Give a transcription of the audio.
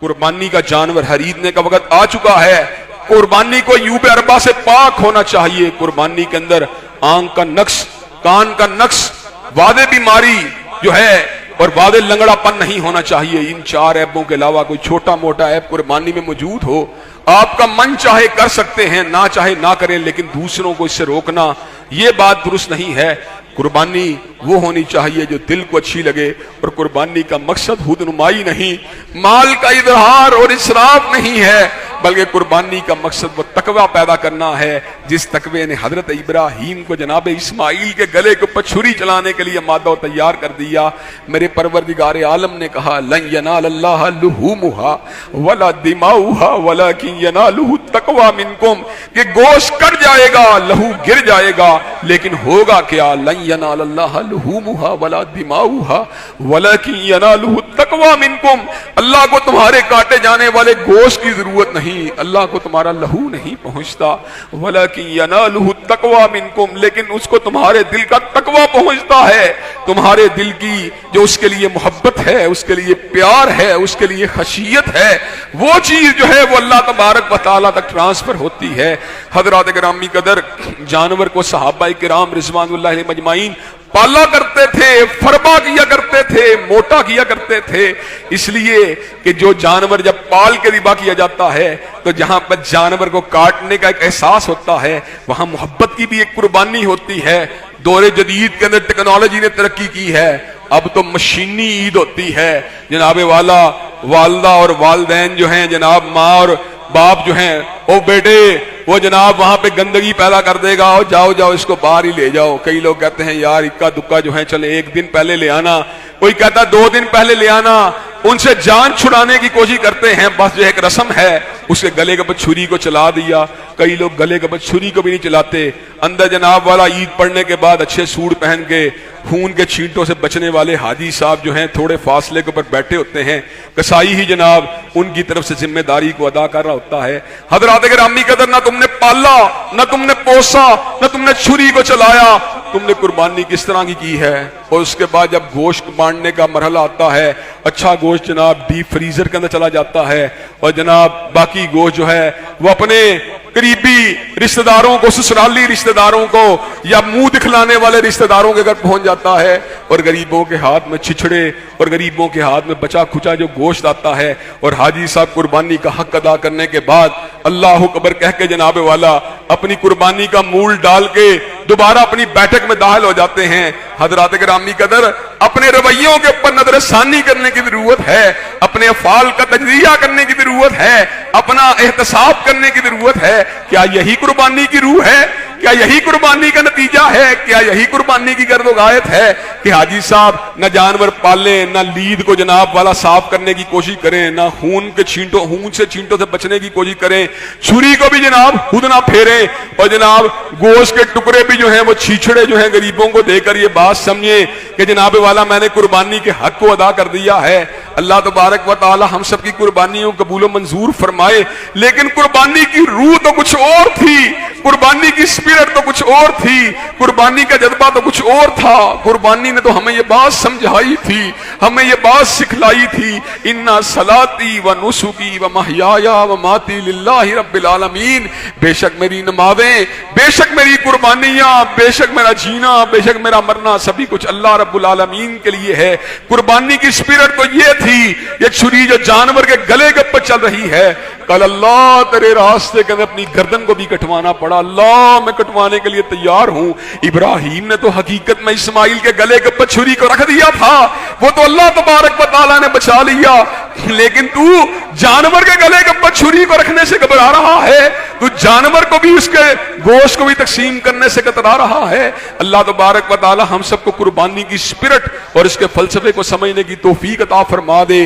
कुर्बानी का जानवर खरीदने का वक्त आ चुका है। कुर्बानी को यूब अरबा से पाक होना चाहिए। कुर्बानी के अंदर आंख का नक्श, कान का नक्श, वादे बीमारी जो है और वादे लंगड़ापन नहीं होना चाहिए। इन 4 ऐबों के अलावा कोई छोटा मोटा ऐब कुर्बानी में मौजूद हो, आपका मन चाहे कर सकते हैं, ना चाहे ना करें, लेकिन दूसरों को इससे रोकना ये बात दुरुस्त नहीं है। कुर्बानी वो होनी चाहिए जो दिल को अच्छी लगे, और कुर्बानी का मकसद खुदनुमाई नहीं, माल का इजहार और इसराफ नहीं है, बल्कि कुर्बानी का मकसद वो तकवा पैदा करना है जिस तकवे ने हजरत इब्राहीम को जनाब इस्माइल के गले के ऊपर छुरी चलाने के लिए मादा तैयार कर दिया। मेरे परवरदिगार आलम ने कहा लन यनालल्लाह लुहूमुहा वला दिमाउहा वलाकिन यनालुहु तकवा मिनकुम, कि गोश्त कट जाएगा, लहू गिर जाएगा, लेकिन होगा क्या? लन यनालल्लाह लुहूमुहा वला दिमाउहा वलाकिन यनालुहु तकवा मिनकुम। अल्लाह को तुम्हारे काटे जाने वाले गोश्त की जरूरत नहीं, अल्लाह को तुम्हारा लहू नहीं पहुंचता। वलाकिन यनालुहु तकवा मिनकुम, लेकिन उसको तुम्हारे दिल का तकवा पहुंचता है। तुम्हारे दिल की जो उसके लिए मोहब्बत है, उसके लिए प्यार है, उसके लिए खशियत है, वो चीज जो है वो अल्लाह तबारक व तआला तक ट्रांसफर होती है। हजरात गिरामी कदर, जानवर को सहाबा किराम रिज़वानुल्लाह अलैहिम अजमाइन पाला करते थे, फरबा किया करते थे, मोटा किया करते थे, इसलिए कि जो जानवर जब पाल के रिबा किया जाता है तो जहां पर जानवर को काटने का एक एहसास होता है, वहां मोहब्बत की भी एक कुर्बानी होती है। दौरे जदीद के अंदर टेक्नोलॉजी ने तरक्की की है, अब तो मशीनी ईद होती है। जनाब वाला वालदा और वालदैन जो हैं, जनाब माँ और बाप जो हैं, ओ बेटे वो जनाब वहां पे गंदगी पैदा कर देगा, और जाओ जाओ इसको बाहर ही ले जाओ। कई लोग कहते हैं यार इक्का दुक्का जो है चले 1 दिन पहले ले आना, कोई कहता 2 दिन पहले ले आना। उनसे जान छुड़ाने की कोशिश करते हैं, बस जो एक रस्म है उसके गले के ऊपर छुरी को चला दिया। कई लोग गले के ऊपर छुरी को भी नहीं चलाते, अंदर जनाब वाला ईद पढ़ने के बाद अच्छे सूट पहन के खून के छींटों से बचने वाले हाजी साहब जो हैं थोड़े फासले के ऊपर बैठे होते हैं, कसाई ही जनाब उनकी तरफ से जिम्मेदारी को अदा कर रहा होता है। हजरात गिरामी कदर, ना तुमने पाला, ना तुमने पोसा, ना तुमने छुरी को चलाया, तुमने कुर्बानी किस तरह की है। और उसके बाद जब गोश्त बांटने का मरहला आता है, अच्छा गोश्त जनाब डीप फ्रीजर के अंदर चला जाता है, और जनाब बाकी गोश्त जो है वो अपने करीबी रिश्तेदारों को, ससुराली रिश्तेदारों को या मुंह दिखलाने वाले रिश्तेदारों के घर पहुंच जाता है, और गरीबों के हाथ में छिछड़े और गरीबों के हाथ में बचा खुचा जो गोश्त आता है, और हाजी साहब कुर्बानी का हक अदा करने के बाद अल्लाह अकबर कह के जनाब वाला अपनी कुर्बानी का मूल डाल के दोबारा अपनी बैठक में दाखिल हो जाते हैं। हजरात गिरामी कदर, अपने रवैयों के ऊपर नजरसानी करने की जरूरत है, अपने अफाल का तजरिया करने की जरूरत है, अपना एहतसाब करने की जरूरत है। क्या यही कुर्बानी की रूह है? क्या यही कुर्बानी का नतीजा है? क्या यही कुर्बानी की गर्दोगायत है कि हाजी साहब न जानवर पालें, न लीद को जनाब वाला साफ करने की कोशिश करें, न खून से छींटों से बचने की कोशिश करें, छुरी को भी जनाब खुद ना फेरें, और जनाब गोश्त के टुकड़े भी जो हैं वो छीछड़े जो हैं गरीबों को देकर ये बात समझे कि जनाब वाला मैंने कुर्बानी के हक को अदा कर दिया है। अल्लाह तबारक व तआला हम सब की कुर्बानियों को कबूल मंजूर फरमाए। लेकिन कुर्बानी की रूह तो कुछ और थी, कुर्बानी की स्पिरिट तो कुछ और थी, कुर्बानी का जज्बा तो कुछ और था। कुर्बानी ने तो हमें ये बात समझाई थी, हमें ये बात सिखलाई थी, इन्ना सलाती व नुसुकी व महयाया व माती लिल्लाहि रब्बिल आलमीन, बेशक मेरी नमाज़ें, बेशक मेरी कुर्बानियां, बेशक मेरा जीना, बेशक मेरा मरना, सभी कुछ अल्लाह रब्बुल आलमीन के लिए है। कुर्बानी की स्पिरिट तो ये थी, ये छुरी जो जानवर के गले के ऊपर चल रही है, कल अल्लाह तेरे रास्ते के अंदर अपनी गर्दन को भी कटवाना पड़ा, अल्लाह मैं कटवाने के लिए तैयार हूं। इब्राहीम ने तो हकीकत में इस्माइल के गले के ऊपर छुरी को रख दिया था, वो तो अल्लाह तबारक व तआला ने बचा लिया, लेकिन तू जानवर के गले के ऊपर छुरी को रखने से घबरा रहा है, तू जानवर को भी उसके गोश्त को भी तकसीम करने से कतरा रहा है। अल्लाह तबारक व तआला हम सबको कुर्बानी की स्पिरिट और इसके फलसफे को समझने की तौफीक अता फरमा दे।